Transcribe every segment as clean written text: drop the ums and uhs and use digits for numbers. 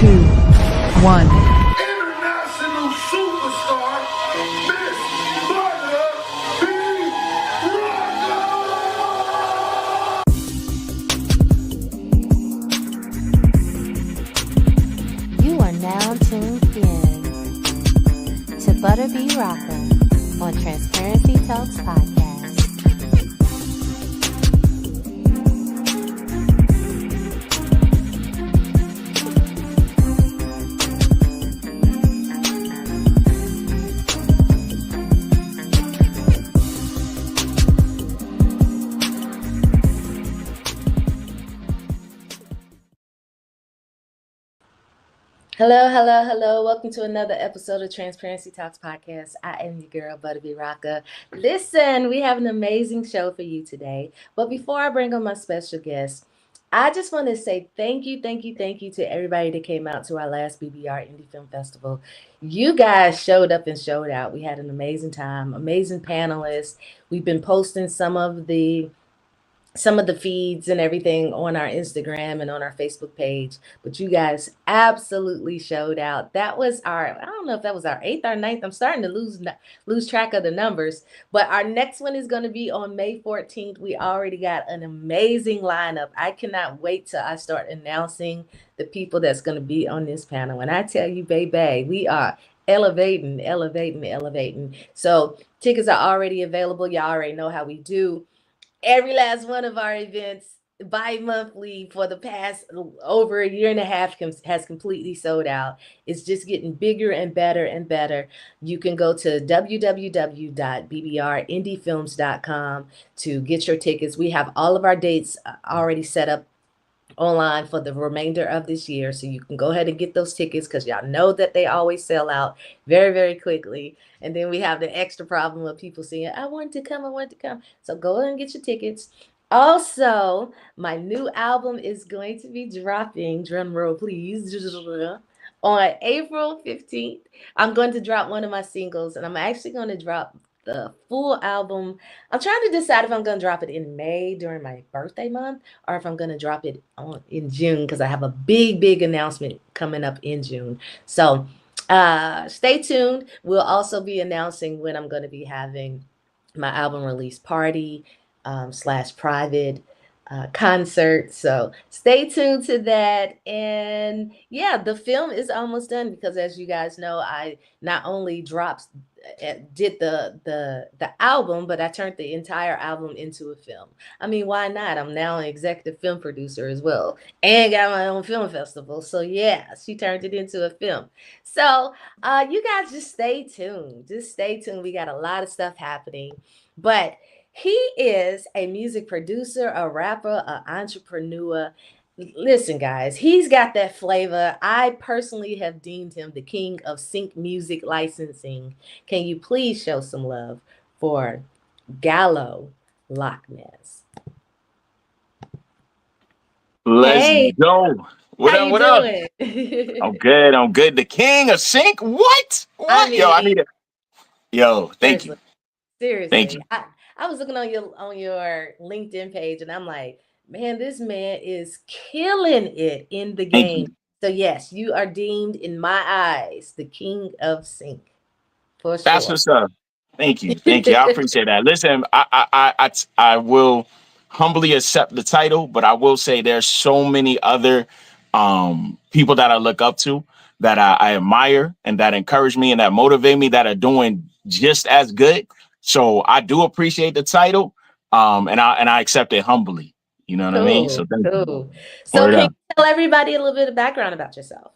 two, one. International superstar, Miss Butter B. Rocker. You are now tuned in to Butter B Rocker on Transparency Talks Podcast. Hello, hello, hello. Welcome to another episode of Transparency Talks Podcast. I am your girl, Butter B Rocker. Listen, we have an amazing show for you today. But before I bring on my special guest, I just want to say thank you to everybody that came out to our last BBR Indie Film Festival. You guys showed up and showed out. We had an amazing time, amazing panelists. We've been posting some of the feeds and everything on our Instagram and on our Facebook page, but you guys absolutely showed out. That was I don't know if that was our 8th or 9th. I'm starting to lose track of the numbers, but our next one is going to be on May 14th. We already got an amazing lineup. I cannot wait till I start announcing the people that's going to be on this panel. And I tell you, baby, we are elevating. So tickets are already available. Y'all already know how we do. Every last one of our events bi-monthly for the past over a year and a half has completely sold out. It's just getting bigger and better and better. You can go to www.bbrindiefilms.com to get your tickets. We have all of our dates already set up online for the remainder of this year, so you can go ahead and get those tickets because y'all know that they always sell out very, very quickly. And then we have the extra problem of people saying, I want to come. So go ahead and get your tickets. Also, my new album is going to be dropping, drum roll please, on April 15th. I'm going to drop one of my singles, and I'm actually going to drop the full album. I'm trying to decide if I'm going to drop it in May during my birthday month or if I'm going to drop it in June, because I have a big announcement coming up in June. So stay tuned. We'll also be announcing when I'm going to be having my album release party / private concert. So stay tuned to that. And yeah, the film is almost done because, as you guys know, I not only did the album, but I turned the entire album into a film. I mean, why not? I'm now an executive film producer as well and got my own film festival. So yeah, she turned it into a film. So you guys just stay tuned. We got a lot of stuff happening. But he is a music producer, a rapper, an entrepreneur. Listen, guys, he's got that flavor. I personally have deemed him the king of sync music licensing. Can you please show some love for Gallo LockNez? Let's go. What up? I'm good. The king of sync? What? I mean, I need it. Yo, thank you. Seriously. Thank you. I was looking on your LinkedIn page and I'm like, man, this man is killing it in the game. So yes, you are deemed, in my eyes, the king of sync. For sure. That's what's up. Thank you. I appreciate that. Listen, I will humbly accept the title, but I will say there's so many other people that I look up to, that I admire, and that encourage me and that motivate me, that are doing just as good. So I do appreciate the title, and I accept it humbly. You know what I mean? So thank you. So can you tell everybody a little bit of background about yourself?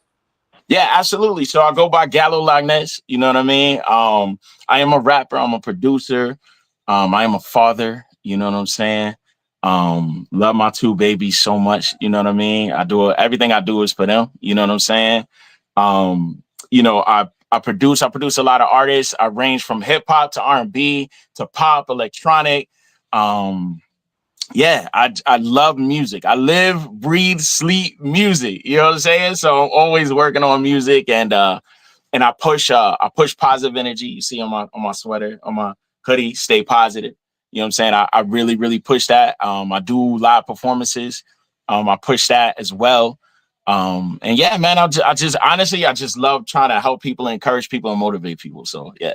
Yeah, absolutely. So I go by Gallo LockNez. You know what I mean? I am a rapper. I'm a producer. I am a father. You know what I'm saying? Love my 2 babies so much. You know what I mean? Everything I do is for them. You know what I'm saying? I produce a lot of artists. I range from hip hop to R&B to pop, electronic. Yeah, I love music. I live, breathe, sleep music. You know what I'm saying? So I'm always working on music, and I push positive energy. You see on my sweater, on my hoodie, stay positive. You know what I'm saying? I really push that. I do live performances. I push that as well. And yeah, man, I just honestly, I just love trying to help people, encourage people, and motivate people. So yeah.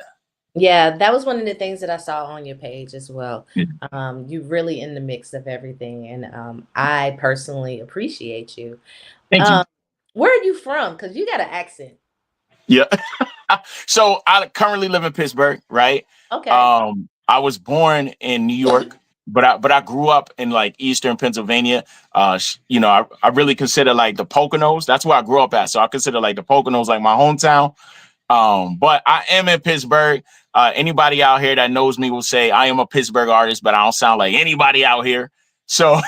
Yeah, that was one of the things that I saw on your page as well. Yeah. You really in the mix of everything, and I personally appreciate you. Thank you. Where are you from? Because you got an accent. Yeah. So I currently live in Pittsburgh, right? Okay. I was born in New York, but I grew up in like Eastern Pennsylvania. You know, I really consider like the Poconos. That's where I grew up at. So I consider like the Poconos like my hometown. But I am in Pittsburgh. Anybody out here that knows me will say I am a Pittsburgh artist, but I don't sound like anybody out here. So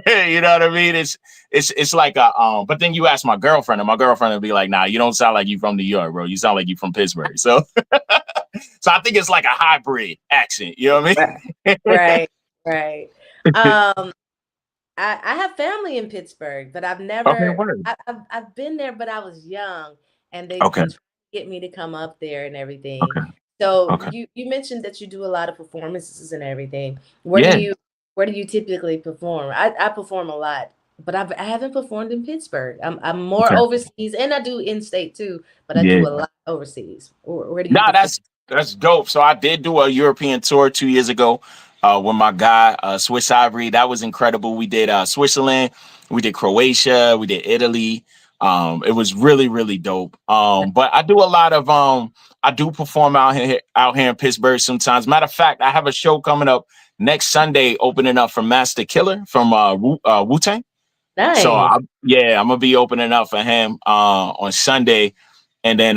you know what I mean? It's like a but then you ask my girlfriend, and my girlfriend will be like, nah, you don't sound like you from New York, bro. You sound like you from Pittsburgh. So so I think it's like a hybrid accent, you know what I mean? Right, right. Um, I have family in Pittsburgh, but I've Okay, never word. I've been there, but I was young, and they've Okay, been trying to get me to come up there and everything. okay, So okay. you mentioned that you do a lot of performances and everything. Yeah, Where do you typically perform? I perform a lot, but I haven't performed in Pittsburgh. I'm more okay. overseas, and I do in state too, but I do Yeah. a lot overseas. Where do you Nah, perform? that's dope. So I did do a European tour 2 years ago with my guy, Swiss Ivory. That was incredible. We did Switzerland, we did Croatia, we did Italy. It was really, really dope. But I do a lot of I do perform out here in Pittsburgh sometimes. Matter of fact, I have a show coming up next Sunday opening up for Master Killer from Wu-Tang. So Nice. I'm gonna be opening up for him on Sunday. And then,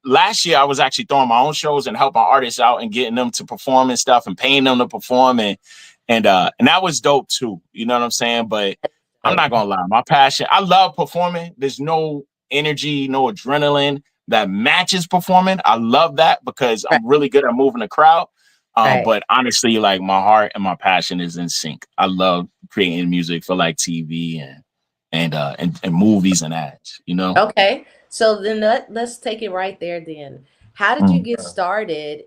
last year I was actually throwing my own shows and helping artists out and getting them to perform and stuff and paying them to perform and that was dope too. You know what I'm saying? But I'm Oh, not gonna lie, my passion. I love performing. There's no energy, no adrenaline that matches performing. I love that because right, I'm really good at moving the crowd. right. But honestly, like my heart and my passion is in sync. I love creating music for like TV and movies and ads. You know. Okay. So then let's take it right there then. How did you Mm. get started?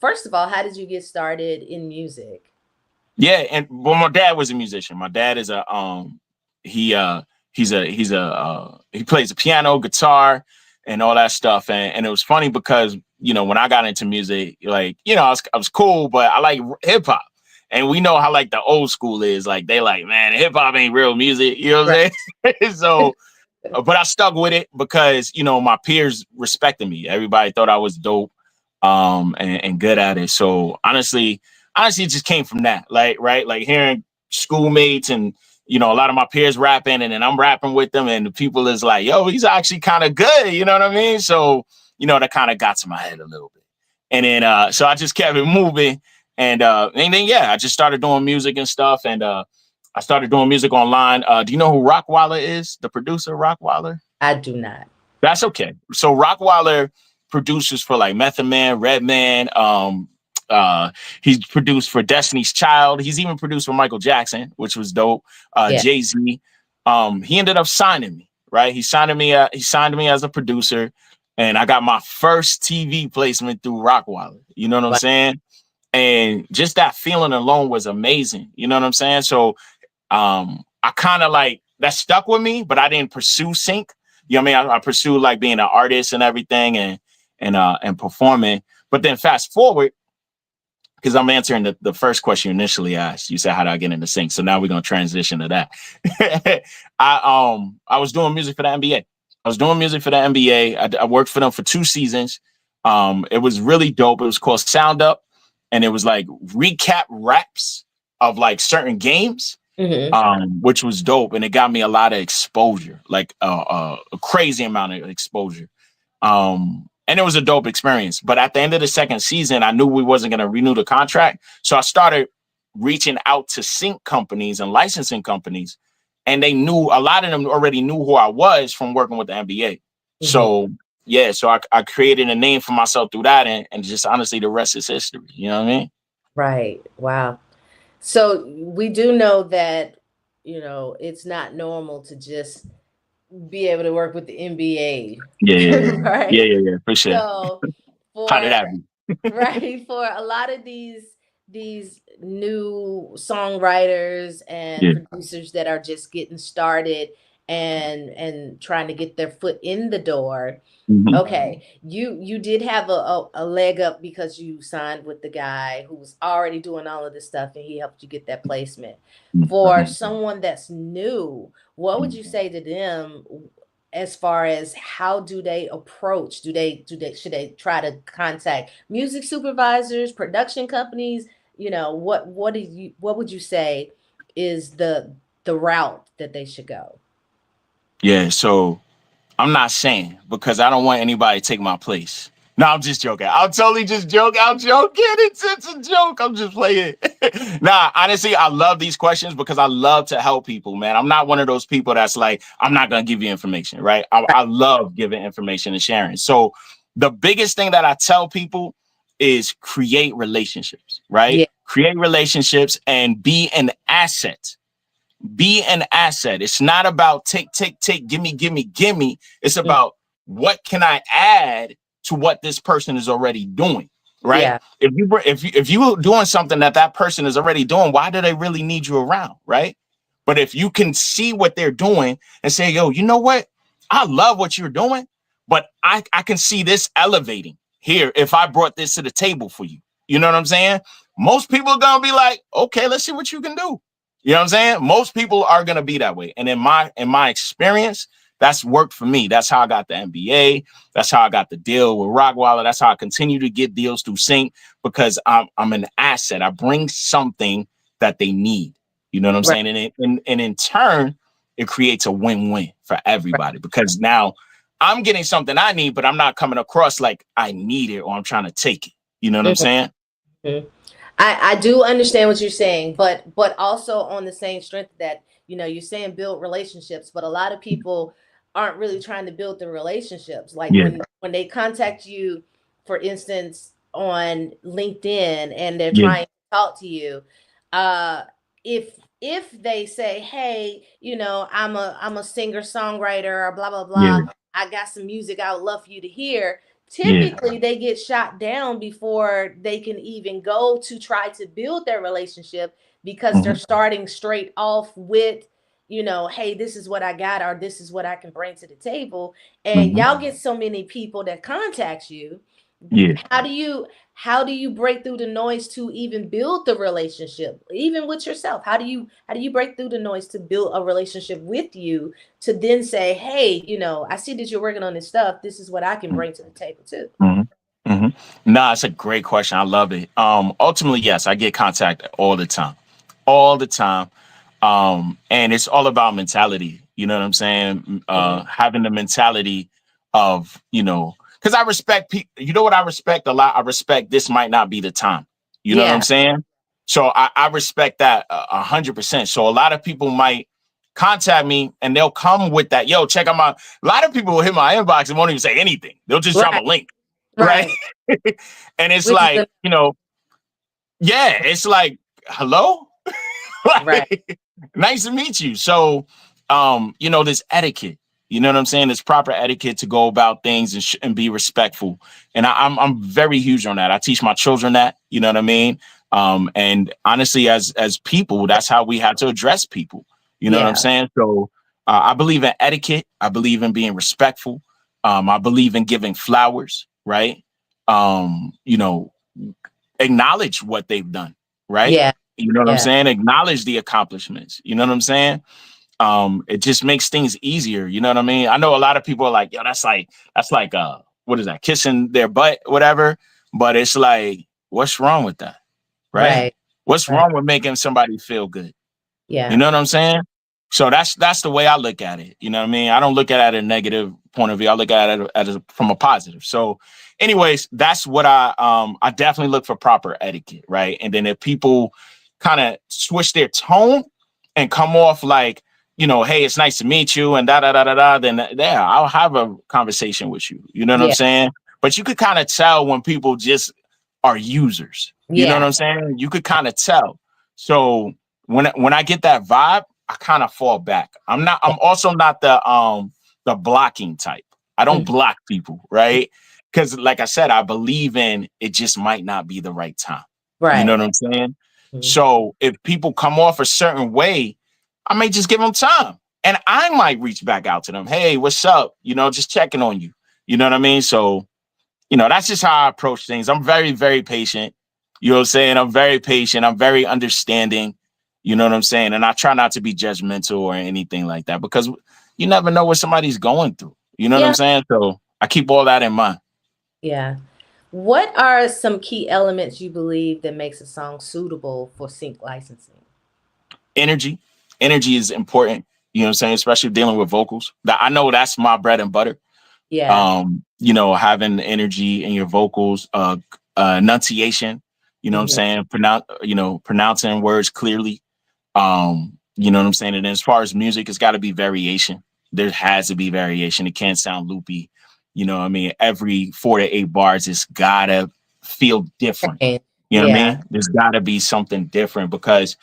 First of all, how did you get started in music? Yeah, and well, my dad was a musician. My dad is a he he plays the piano, guitar, and all that stuff. And it was funny because when I got into music, like I was cool, but I like hip hop. And we know how like the old school is. Like they like, man, hip hop ain't real music. You know what I'm saying? So but I stuck with it because my peers respected me. Everybody thought I was dope, and good at it. So honestly, it just came from that. Like right, like hearing schoolmates and a lot of my peers rapping, and then I'm rapping with them, and the people is like, "Yo, he's actually kind of good." You know what I mean? So that kind of got to my head a little bit, and then so I just kept it moving, and then yeah, I just started doing music and stuff, and I started doing music online. Do you know who Rockwilder is? The producer, Rockwilder? I do not. That's okay. So Rockwilder produces for like Method Man, Redman. He's produced for Destiny's Child. He's even produced for Michael Jackson, which was dope. Yeah. Jay-Z. He ended up signing me, right? He signed me as a producer, and I got my first TV placement through Rockwilder. You know what I'm Wow. saying? And just that feeling alone was amazing. You know what I'm saying? So I kind of like that stuck with me, but I didn't pursue sync. You know what I mean? I pursued like being an artist and everything and performing. But then fast forward, because I'm answering the first question you initially asked. You said, how do I get into sync? So now we're gonna transition to that. I was doing music for the NBA. I was doing music for the NBA. I worked for them for 2 seasons. It was really dope. It was called Sound Up, and it was like recap raps of like certain games. Which was dope, and it got me a lot of exposure, like a crazy amount of exposure. And it was a dope experience. But at the end of the second season, I knew we wasn't going to renew the contract, so I started reaching out to sync companies and licensing companies, and they knew a lot of them already knew who I was from working with the NBA. So yeah, so I created a name for myself through that, and just honestly, the rest is history. You know what I mean? Right. Wow. So we do know that, it's not normal to just be able to work with the NBA. Yeah, Right. for sure. So How did for that be? right, for a lot of these these new songwriters and Yeah. producers that are just getting started and trying to get their foot in the door. Mhm. Okay, you did have a leg up because you signed with the guy who was already doing all of this stuff and he helped you get that placement. For someone that's new, what would you say to them as far as how do they approach? Should they try to contact music supervisors, production companies? You know, what would you say is the route that they should go? Yeah, so I'm not saying because I don't want anybody to take my place. No, I'm just joking. I'm totally just joking. I'm joking. It's a joke. I'm just playing. Nah, honestly, I love these questions because I love to help people, man. I'm not one of those people that's like, I'm not going to give you information, right? I love giving information and sharing. So the biggest thing that I tell people is create relationships, right? Yeah. Create relationships and be an asset. Be an asset. It's not about take, gimme, gimme, gimme. It's about what can I add to what this person is already doing, right? Yeah. If you doing something that person is already doing, why do they really need you around, right? But if you can see what they're doing and say, yo, you know what? I love what you're doing, but I can see this elevating here if I brought this to the table for you. You know what I'm saying? Most people are gonna be like, okay, let's see what you can do. You know what I'm saying? Most people are going to be that way. And in my experience, that's worked for me. That's how I got the NBA. That's how I got the deal with Rockwaller. That's how I continue to get deals through Sync because I'm an asset. I bring something that they need. You know what I'm saying? And in turn, it creates a win-win for everybody because now I'm getting something I need, but I'm not coming across like I need it or I'm trying to take it. You know what I'm saying? Mm-hmm. I do understand what you're saying, but also on the same strength that, you know, you're saying build relationships, but a lot of people aren't really trying to build the relationships. Like Yeah. when they contact you, for instance, on LinkedIn and they're Yeah. trying to talk to you, if they say, hey, you know, I'm a singer songwriter or blah blah blah, Yeah. I got some music I would love for you to hear. Yeah. Typically they get shot down before they can even go to try to build their relationship because they're starting straight off with, you know, hey, this is what I got or this is what I can bring to the table. And y'all get so many people that contact you. Yeah. How do you break through the noise to even build the relationship, even with yourself? How do you break through the noise to build a relationship with you to then say, hey, you know, I see that you're working on this stuff. This is what I can bring to the table too. Nah, it's a great question. I love it. Ultimately, yes, I get contacted all the time, all the time. And it's all about mentality. You know what I'm saying? Having the mentality of, you know, because I respect people. You know what I respect a lot? I respect this might not be the time. You know what I'm saying? So I respect that 100%. So a lot of people might contact me and they'll come with that. Yo, check out my. A lot of people will hit my inbox and won't even say anything. They'll just drop a link, right? And it's Which is like, you know, yeah, it's like, hello, like, nice to meet you. So, you know, there's etiquette. You know what I'm saying? There's proper etiquette to go about things and be respectful. And I'm very huge on that. I teach my children that. You know what I mean? And honestly, as people, that's how we have to address people. You know what I'm saying? So I believe in etiquette. I believe in being respectful. I believe in giving flowers. Right? You know, acknowledge what they've done. Right? Yeah. You know what I'm saying? Acknowledge the accomplishments. You know what I'm saying? It just makes things easier. You know what I mean? I know a lot of people are like, yo, that's like what is that? Kissing their butt, whatever. But it's like, what's wrong with that? Right? What's wrong with making somebody feel good? You know what I'm saying? So that's the way I look at it. You know what I mean? I don't look at it at a negative point of view. I look at it from a positive. So anyways, that's what I definitely look for proper etiquette, right? And then if people kind of switch their tone and come off like, you know, hey, it's nice to meet you and da da da da da, then yeah, I'll have a conversation with you. You know what I'm saying? But you could kind of tell when people just are users. You know what I'm saying? You could kind of tell. So when I get that vibe, I kind of fall back. I'm also not the blocking type. I don't block people, right? Because like I said, I believe in it just might not be the right time. You know Right. what I'm saying? Mhm. So if people come off a certain way, I may just give them time. And I might reach back out to them. Hey, what's up? You know, just checking on you. You know what I mean? So, you know, that's just how I approach things. I'm very, very patient. You know what I'm saying? I'm very patient. I'm very understanding. You know what I'm saying? And I try not to be judgmental or anything like that because you never know what somebody's going through. You know what I'm Yeah. saying? So I keep all that in mind. Yeah. What are some key elements you believe that makes a song suitable for sync licensing? Energy. Energy is important. You know what I'm saying? Especially dealing with vocals. That I know that's my bread and butter. Yeah. You know, having energy in your vocals, enunciation, you know what I'm Mhm. saying? Pronouncing words clearly. You know what I'm saying? And as far as music, it's got to be variation. There has to be variation. It can't sound loopy. You know what I mean? Every 4 to 8 bars, it's gotta feel different. Okay. You know what I Yeah. mean? There's gotta be something different because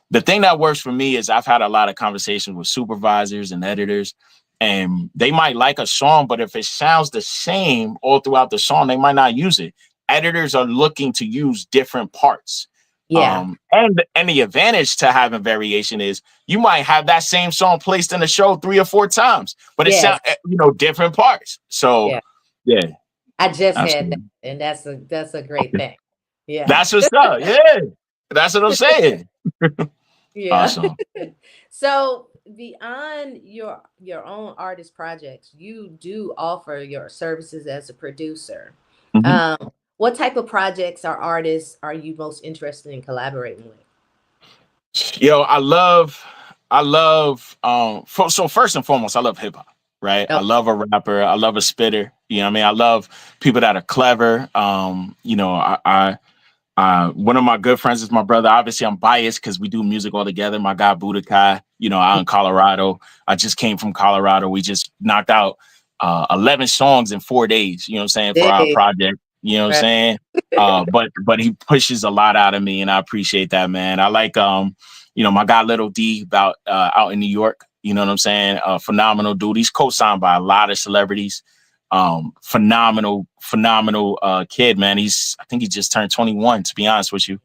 the thing that works for me is I've had a lot of conversations with supervisors and editors, and they might like a song, but if it sounds the same all throughout the song, they might not use it. Editors are looking to use different parts. Yeah. And the advantage to having variation is you might have that same song placed in the show 3 or 4 times, but it sound Yes. different parts. So Yeah. yeah, I just had that, absolutely. and that's a great thing. Yeah. That's what's up. Yeah, that's what I'm saying. Yeah. Awesome. So beyond your own artist projects, you do offer your services as a producer. Mhm. What type of projects or artists are you most interested in collaborating with? Yo, so first and foremost, I love hip hop, right? Oh, I love a rapper, I love a spitter, you know what I mean? I love people that are clever. One of my good friends is my brother. Obviously, I'm biased because we do music all together. My guy Budokai, out in Colorado. I just came from Colorado. We just knocked out 11 songs in 4 days, you know what I'm saying, for our big, project. You know what I'm right? saying? But he pushes a lot out of me, and I appreciate that, man. I like my guy Little D out in New York. You know what I'm saying? Phenomenal dude. He's co-signed by a lot of celebrities. Phenomenal kid, man. I think he just turned 21, to be honest with you.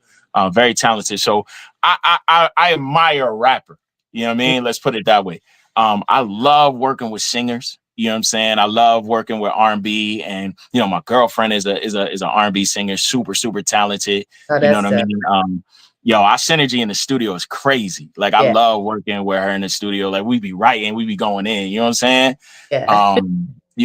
Very talented. So I admire a rapper. You know what I mean? Let's put it that way. I love working with singers. You know what I'm saying? I love working with R&B, and my girlfriend is an R&B singer, super super talented. Oh, You know what that's I mean? Our synergy in the studio is crazy. Like I yeah, love working with her in the studio. Like we be writing, we be going in. You know what I'm saying? yeah,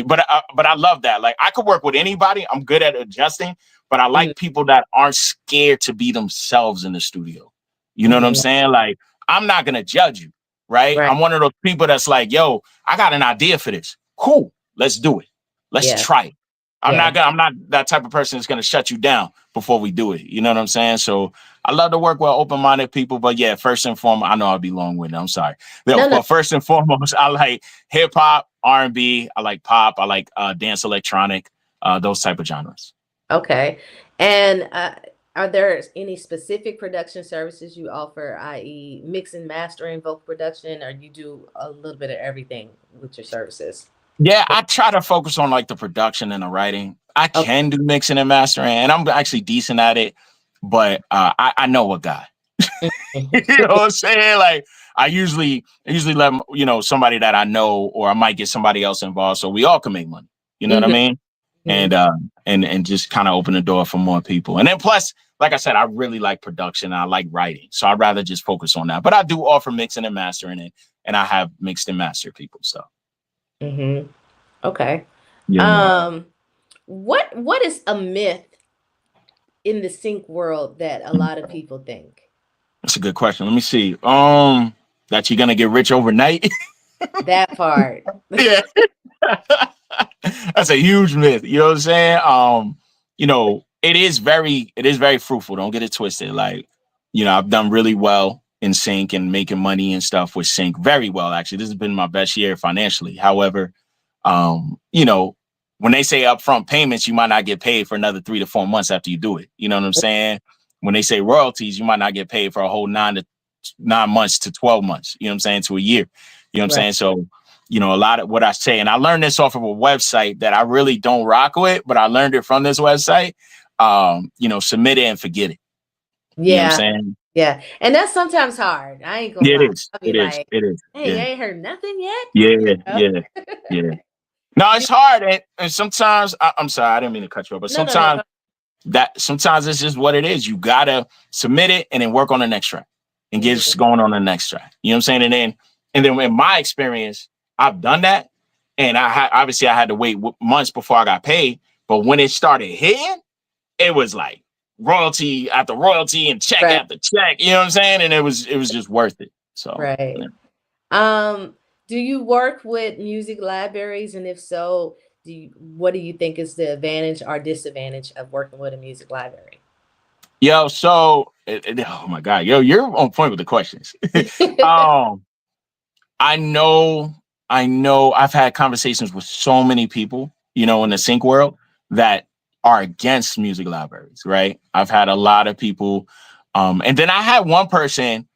But I love that. Like I could work with anybody. I'm good at adjusting, but I mm, like people that aren't scared to be themselves in the studio. You know what I'm mhm, saying? Like I'm not gonna judge you, right? right, I'm one of those people that's like, yo, I got an idea for this. Cool, let's do it. Let's yeah, try it. yeah. I'm not that type of person that's gonna shut you down before we do it. You know what I'm saying? So I love to work with open-minded people, but yeah, first and foremost, I know I'll be long-winded. I'm sorry. No, No, no, but first and foremost, I like hip hop, R&B, I like pop, I like dance electronic, those type of genres. okay. And are there any specific production services you offer, i.e., mix and mastering, vocal production, or you do a little bit of everything with your services? Yeah, I try to focus on like the production and the writing. I Okay. can do mixing and mastering, and I'm actually decent at it, but I know a guy. You know what I'm saying? Like I usually let somebody that I know, or I might get somebody else involved, so we all can make money. You know what I Mhm, mean? mhm. And just kind of open the door for more people. And then plus, like I said, I really like production. And I like writing, so I'd rather just focus on that. But I do offer mixing and mastering it, and I have mixed and mastered people. So Mhm. Okay. yeah, Um, what is a myth in the sync world that a lot of people think? that's a good question. Let me see. That you're gonna get rich overnight. That part. Yeah. That's a huge myth. You know what I'm saying? It is very fruitful. Don't get it twisted. Like, I've done really well in sync and making money and stuff with sync. Very well, actually. This has been my best year financially. However, um, you know, when they say upfront payments, you might not get paid for another 3 to 4 months after you do it. You know what I'm saying? When they say royalties, you might not get paid for a whole 9 months to 12 months. You know what I'm saying? To a year. You know what I'm Right. saying? So a lot of what I say, and I learned this off of a website that I really don't rock with, but I learned it from this website. Submit it and forget it. You know what I'm Yeah. saying? Yeah. And that's sometimes hard. I ain't gonna Yeah, it lie. is. I'll be It is. like, It is. hey, you Yeah. ain't heard nothing yet? Yeah. You know? Yeah. Yeah. No, it's hard. And sometimes I'm sorry, I didn't mean to cut you off, but No, no, no. sometimes it's just what it is. You gotta submit it and then work on the next track and get going on the next track. You know what I'm saying? And then in my experience, I've done that. And obviously I had to wait months before I got paid. But when it started hitting, it was like royalty after royalty and check Right. after check. You know what I'm saying? And it was just worth it. So Right. yeah. Do you work with music libraries? And if so, what do you think is the advantage or disadvantage of working with a music library? Yo, so oh my God, yo, you're on point with the questions. um, I know, I've had conversations with so many people, in the sync world that are against music libraries, right? I've had a lot of people, and then I had one person,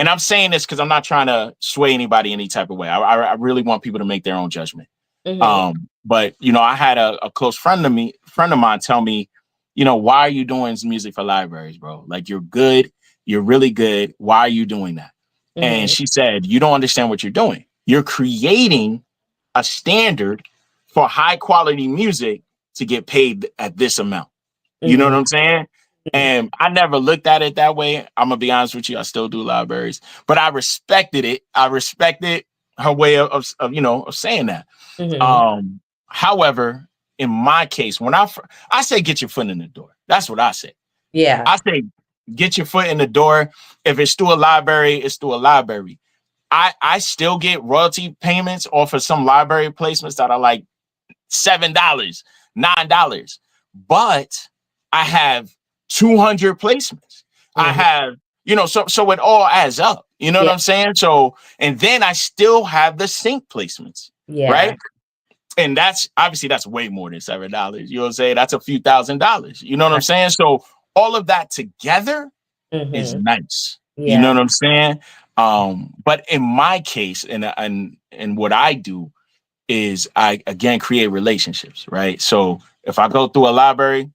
and I'm saying this because I'm not trying to sway anybody any type of way. I really want people to make their own judgment. But I had a close friend of mine tell me, why are you doing music for libraries, bro? Like you're good, you're really good. Why are you doing that? And she said, you don't understand what you're doing. You're creating a standard for high quality music to get paid at this amount. You know what I'm saying? And I never looked at it that way. I'm gonna be honest with you. I still do libraries, but I respected it. I respected her way of saying that. However, in my case, when I say get your foot in the door, that's what I say. Yeah. I say get your foot in the door. If it's through a library, it's through a library. I still get royalty payments off of some library placements that are like $7, $9, but I have 200 placements. I have, so it all adds up. You know what I'm saying? So, and then I still have the sync placements, right? And that's obviously that's way more than $7. You know what I'm saying? That's a few $1,000s. You know what I'm saying? So all of that together is nice. You know what I'm saying? But in my case, and what I do is I again create relationships, right? So if I go through a library,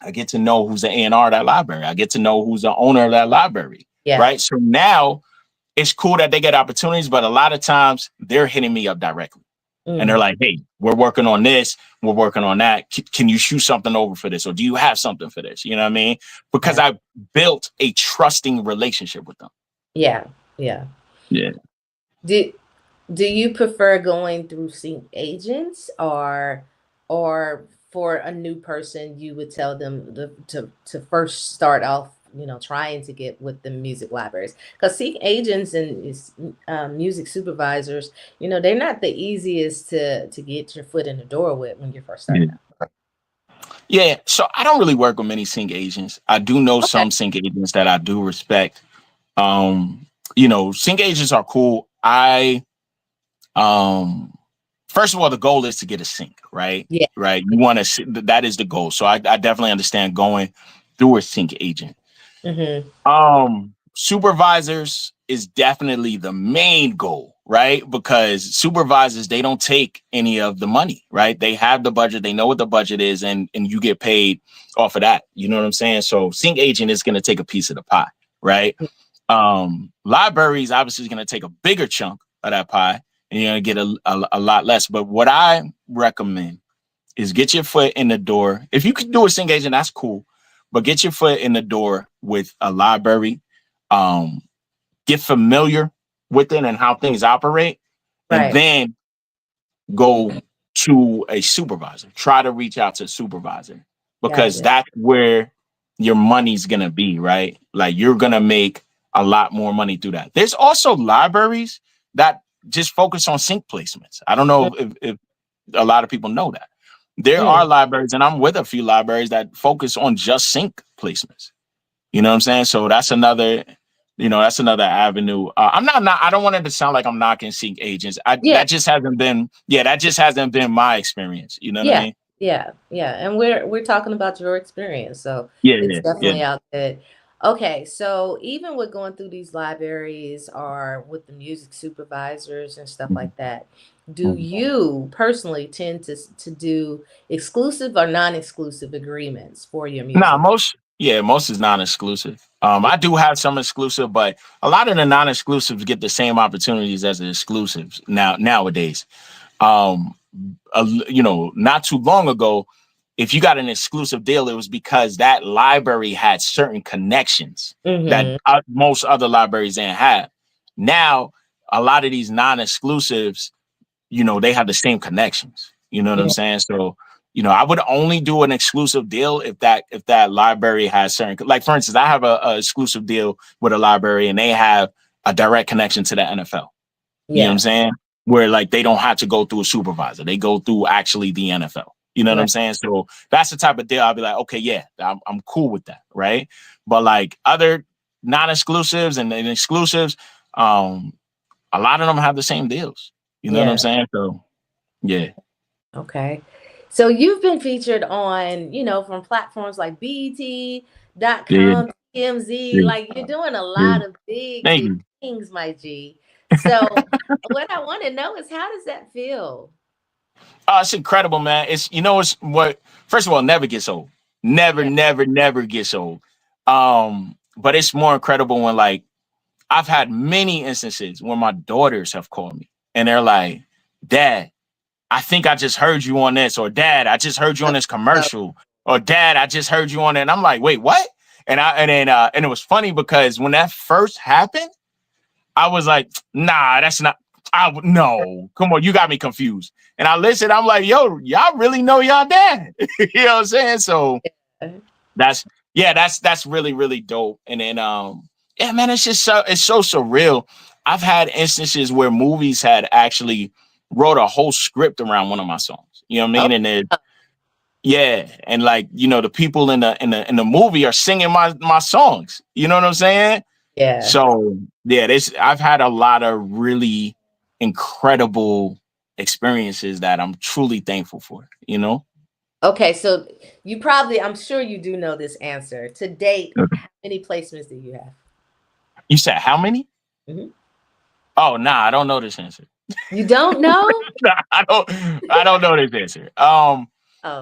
I get to know who's the A&R of that library. I get to know who's the owner of that library, right? So now it's cool that they get opportunities, but a lot of times they're hitting me up directly. And they're like, hey, we're working on this. We're working on that. Can you shoot something over for this? Or do you have something for this? You know what I mean? Because I built a trusting relationship with them. Yeah. Yeah. Yeah. Do you prefer going through sync agents or for a new person, you would tell them to first start off, trying to get with the music libraries? Because sync agents and music supervisors, they're not the easiest to get your foot in the door with when you're first starting out. Yeah. So I don't really work with many sync agents. I do know some sync agents that I do respect. Sync agents are cool. First of all, the goal is to get a sync, right? Yeah. Right. You want to, that is the goal. So I definitely understand going through a sync agent. Supervisors is definitely the main goal, right? Because supervisors, they don't take any of the money, right? They have the budget, they know what the budget is, and you get paid off of that. You know what I'm saying? So sync agent is going to take a piece of the pie, right? Libraries obviously is going to take a bigger chunk of that pie, and you're going to get a lot less. But what I recommend is get your foot in the door. If you can do a sync agent, that's cool. But get your foot in the door with a library. Get familiar with it and how things operate. And then go to a supervisor. Try to reach out to a supervisor. Because that's where your money's going to be, right? Like you're going to make a lot more money through that. There's also libraries that just focus on sync placements. I don't know if a lot of people know that. There are libraries, and I'm with a few libraries that focus on just sync placements. You know what I'm saying? So that's another, avenue. I don't want it to sound like I'm knocking sync agents. That just hasn't been my experience. You know what I mean? Yeah. And we're talking about your experience. So it's Yeah. definitely out there. Okay, so even with going through these libraries or with the music supervisors and stuff like that, do you personally tend to do exclusive or non-exclusive agreements for your Nah, music? Yeah, most is non-exclusive. I do have some exclusive, but a lot of the non-exclusives get the same opportunities as the exclusives nowadays. Um, not too long ago, if you got an exclusive deal, it was because that library had certain connections that Mm-hmm. most other libraries didn't have. Now, a lot of these non-exclusives, they have the same connections. You know what I'm Yeah. saying? So, I would only do an exclusive deal if that library has certain, like for instance, I have a exclusive deal with a library and they have a direct connection to the NFL. You know what I'm Yeah. saying? Where like they don't have to go through a supervisor. They go through actually the NFL. You know what I'm Right. saying? So that's the type of deal I'll be like, okay, yeah, I'm cool with that. Right. But like other non-exclusives and exclusives, a lot of them have the same deals. You know what I'm Yeah. saying? So yeah. Okay. So you've been featured on, from platforms like Yeah. BET.com, TMZ. Yeah. Like you're doing a Yeah. lot of big, Thank big you. things, my G. So what I want to know is how does that feel? Oh, it's incredible, man. It's what, first of all, never gets old. Never, Yeah. never, never gets old. But it's more incredible when like I've had many instances when my daughters have called me and they're like, Dad, I think I just heard you on this, or Dad, I just heard you on this Oh, commercial, or Dad, I just heard you on it. And I'm like, wait, what? And it was funny because when that first happened, I was like, nah, that's not. No, come on, you got me confused. And I listened, I'm like, yo, y'all really know y'all dad. You know what I'm saying? So yeah. that's that's really, really dope. And then yeah, man, it's so surreal. I've had instances where movies had actually wrote a whole script around one of my songs. You know what I Oh, mean? And then yeah, and like, the people in the movie are singing my songs. You know what I'm saying? yeah. So yeah, I've had a lot of really incredible experiences that I'm truly thankful for, Okay. So I'm sure you do know this answer. To date, Okay. how many placements do you have? You said how many? Mhm. Oh, nah, I don't know this answer. You don't know? Nah, I don't know this answer. Oh,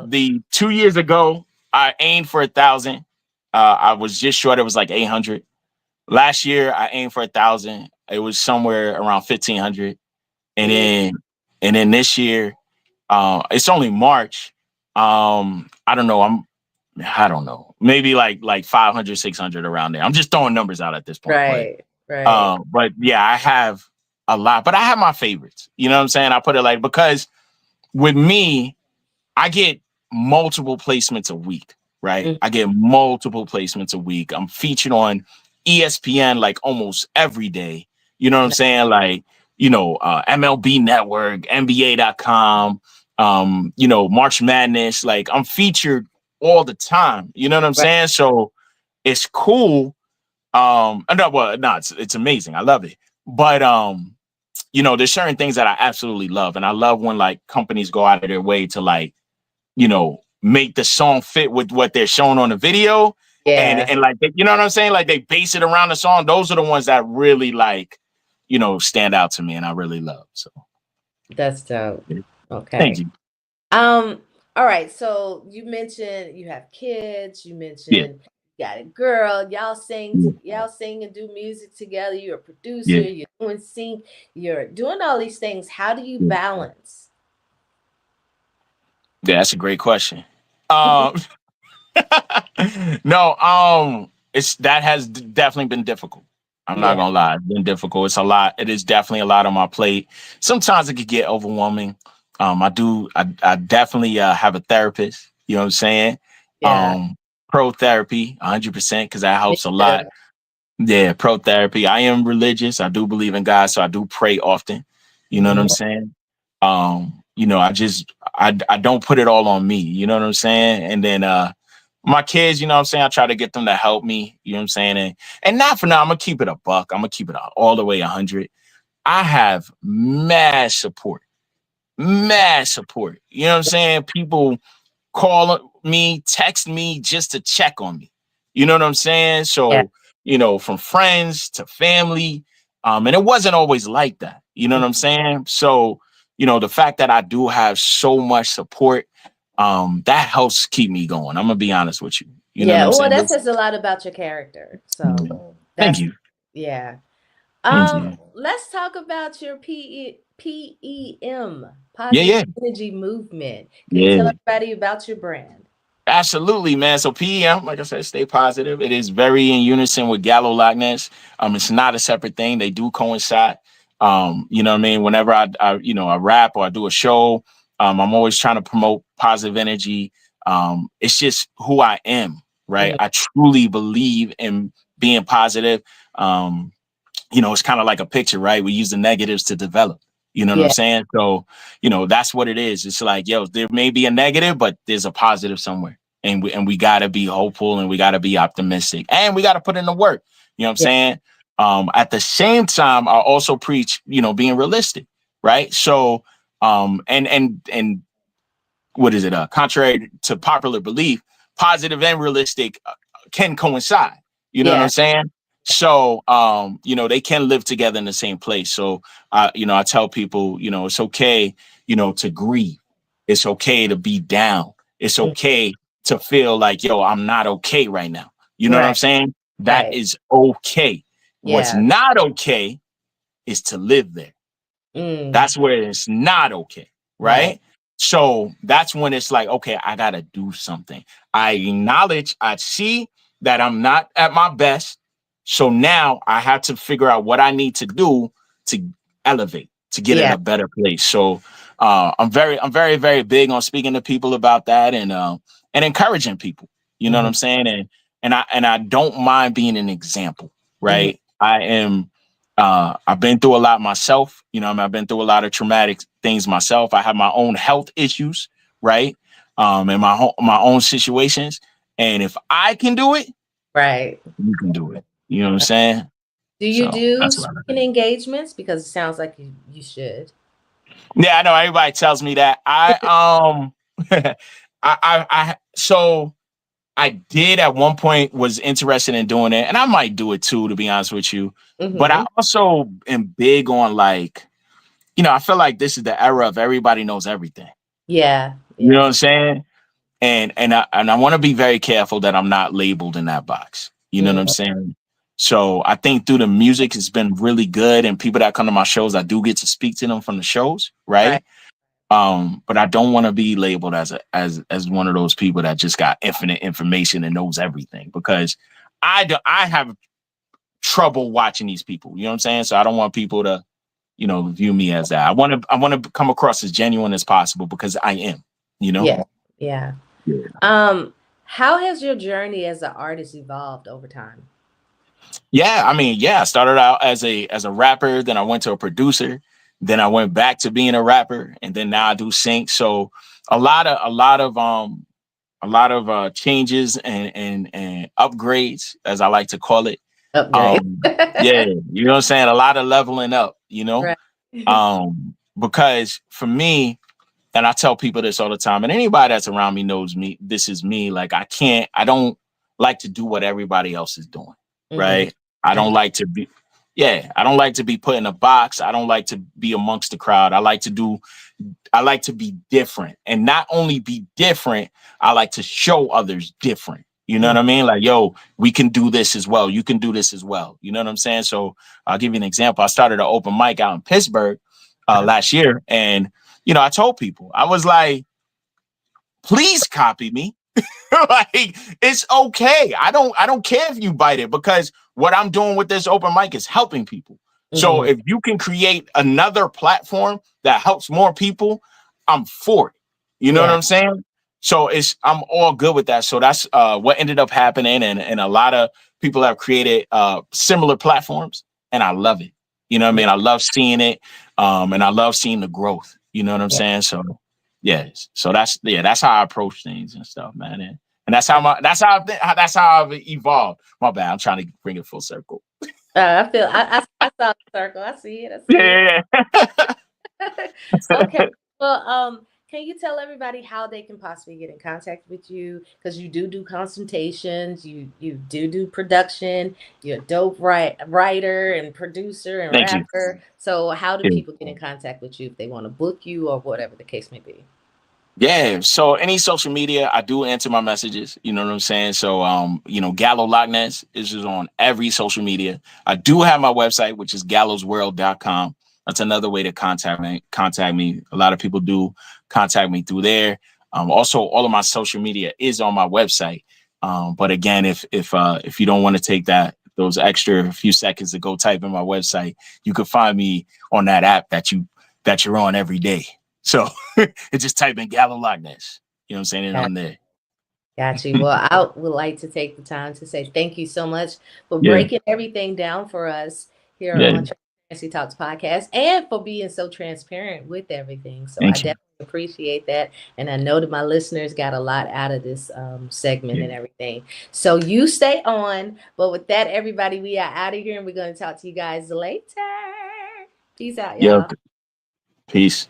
The 2 years ago, I aimed for 1,000. I was just short, it was like 800. Last year I aimed for 1,000. It was somewhere around 1,500. And yeah. then this year, it's only March. I don't know. Maybe like 500, 600 around there. I'm just throwing numbers out at this point. But Right. Right. but yeah, I have a lot, but I have my favorites. You know what I'm saying? I put it like, because with me, I get multiple placements a week, right? Mm, I get multiple placements a week. I'm featured on ESPN like almost every day. You know what I'm saying? Like, MLB Network, NBA.com, March Madness. Like I'm featured all the time. You know what I'm right. saying? So it's cool. No, well, no, it's amazing. I love it. But there's certain things that I absolutely love. And I love when like companies go out of their way to like, make the song fit with what they're showing on the video. And Yeah. and like you know what I'm saying? Like they base it around the song. Those are the ones that really like, stand out to me and I really love. So That's dope. yeah. Thank Okay. you. Um, all right. So you mentioned you have kids, you Yeah, mentioned you got a girl, yeah, y'all sing and do music together, you're a producer, yeah, you're doing sync, you're doing all these things. How do you yeah. balance? Yeah, that's a great question. Um no, it's that has definitely been difficult. I'm not Yeah. gonna lie, it's been difficult. It's a lot. It is definitely a lot on my plate. Sometimes it could get overwhelming. I definitely have a therapist. You know what I'm saying? Yeah. Pro therapy, 100%, because that Me helps a too. lot. Yeah, pro therapy. I am religious. I do believe in God, so I do pray often. You know what I'm Mhm. saying? I don't put it all on me. You know what I'm saying? And then my kids, you know what I'm saying? I try to get them to help me. You know what I'm saying? And not for now, I'm gonna keep it a buck. I'm gonna keep it all the way 100. I have mad support. Mad support. You know what I'm saying? People call me, text me just to check on me. You know what I'm saying? Yeah. So, from friends to family. And it wasn't always like that. You know what I'm saying? So, the fact that I do have so much support, that helps keep me going. I'm gonna be honest with you. You know what I'm Well, saying? that says a lot about your character. So Thank that's you. yeah. Thank you. Let's talk about your P.E.M. Yeah, Positive yeah. Energy Movement. Can you tell Yeah. everybody about your brand? Absolutely, man. So P.E.M, like I said, stay positive. It is very in unison with Gallo LockNez. It's not a separate thing. They do coincide. You know what I mean? Whenever I rap or I do a show, I'm always trying to promote positive energy. It's just who I am, right? Mhm. I truly believe in being positive. It's kind of like a picture, right? We use the negatives to develop. You know what I'm Yeah, saying? So, that's what it is. It's like, yo, there may be a negative, but there's a positive somewhere. And we gotta be hopeful and we gotta be optimistic. And we gotta put in the work. You know what I'm yeah, saying? At the same time, I also preach, being realistic, right? So and what is it? Contrary to popular belief, positive and realistic can coincide. You know what yeah, I'm saying? So, they can live together in the same place. So, I tell people, it's okay, to grieve. It's okay to be down. It's mm, okay to feel like, yo, I'm not okay right now. You know what I'm right, saying? That right. is okay. What's Yeah. not okay is to live there. Mm, That's where it's not okay, right. right? So that's when it's like, okay, I got to do something. I acknowledge, I see that I'm not at my best. So now I have to figure out what I need to do to elevate, to get in Yeah. a better place. So I'm very, very big on speaking to people about that and encouraging people. You know what Hmm. I'm saying? And I don't mind being an example, Hmm. right? I've been through a lot myself. I've been through a lot of traumatic things myself. I have my own health issues, right? And my own situations. And if I can do it, Right. you can do it. You know what I'm saying? Do you So do that's what I speaking engagements? Because it sounds like you should. Yeah, I know everybody tells me that. So I did at one point was interested in doing it, and I might do it too, to be honest with you. But I Hmm. also am big on I feel like this is the era of everybody knows everything. Yeah. You know Yeah. what I'm saying? And I want to be very careful that I'm not labeled in that box. You know what I'm Mm, saying? So I think through the music, it's been really good, and people that come to my shows, I do get to speak to them from the shows, right. right? But I don't want to be labeled as one of those people that just got infinite information and knows everything, because I have trouble watching these people. You know what I'm saying? So I don't want people to view me as that. I want to come across as genuine as possible, because I am. You know. Yeah. Yeah. Yeah. How has your journey as an artist evolved over time? Yeah, I mean, yeah, I started out as a rapper, then I went to a producer, then I went back to being a rapper, and then now I do sync. So a lot of changes and upgrades, as I like to call it. Upgrade. Yeah, you know what I'm saying? A lot of leveling up, Right. because for me, and I tell people this all the time, and anybody that's around me knows me, this is me. Like, I don't like to do what everybody else is doing, Hmm. right? I don't like to be, yeah, I don't like to be put in a box. I don't like to be amongst the crowd. I like to be different, and not only be different, I like to show others different. You know what I mean? Like, yo, we can do this as well. You can do this as well. You know what I'm saying? So I'll give you an example. I started an open mic out in Pittsburgh last year, and I told people, I was like, please copy me. Like, it's okay. I don't care if you bite it, because what I'm doing with this open mic is helping people. So Hmm. if you can create another platform that helps more people, I'm for it. You know what Yeah. I'm saying? So I'm all good with that. So that's what ended up happening, and a lot of people have created similar platforms, and I love it. You know what I Yeah. mean? I love seeing it, and I love seeing the growth. You know what I'm Yeah. saying? So yes. So that's how I approach things and stuff, man. And that's how I've evolved. My bad. I'm trying to bring it full circle. I saw the circle. I see it. I see it. Yeah. Okay. Well, can you tell everybody how they can possibly get in contact with you? Because you do consultations, you do production, you're a dope writer and producer and Thank you. rapper. So how do Yeah. people get in contact with you if they want to book you or whatever the case may be? Yeah. So any social media, I do answer my messages. You know what I'm saying? So, Gallo LockNez is just on every social media. I do have my website, which is gallosworld.com. That's another way to contact me. A lot of people do contact me through there. Also, all of my social media is on my website. But again, if you don't want to take those extra few seconds to go type in my website, you can find me on that app that you're on every day. So it's just type in Gallo LockNez. You know what I'm saying? And I'm there. Got you. Well, I would like to take the time to say thank you so much for Yeah. breaking everything down for us here on Transparency Talks podcast, and for being so transparent with everything. So I definitely appreciate that. And I know that my listeners got a lot out of this segment and everything. So you stay on. But with that, everybody, we are out of here, and we're going to talk to you guys later. Peace out, y'all. Peace.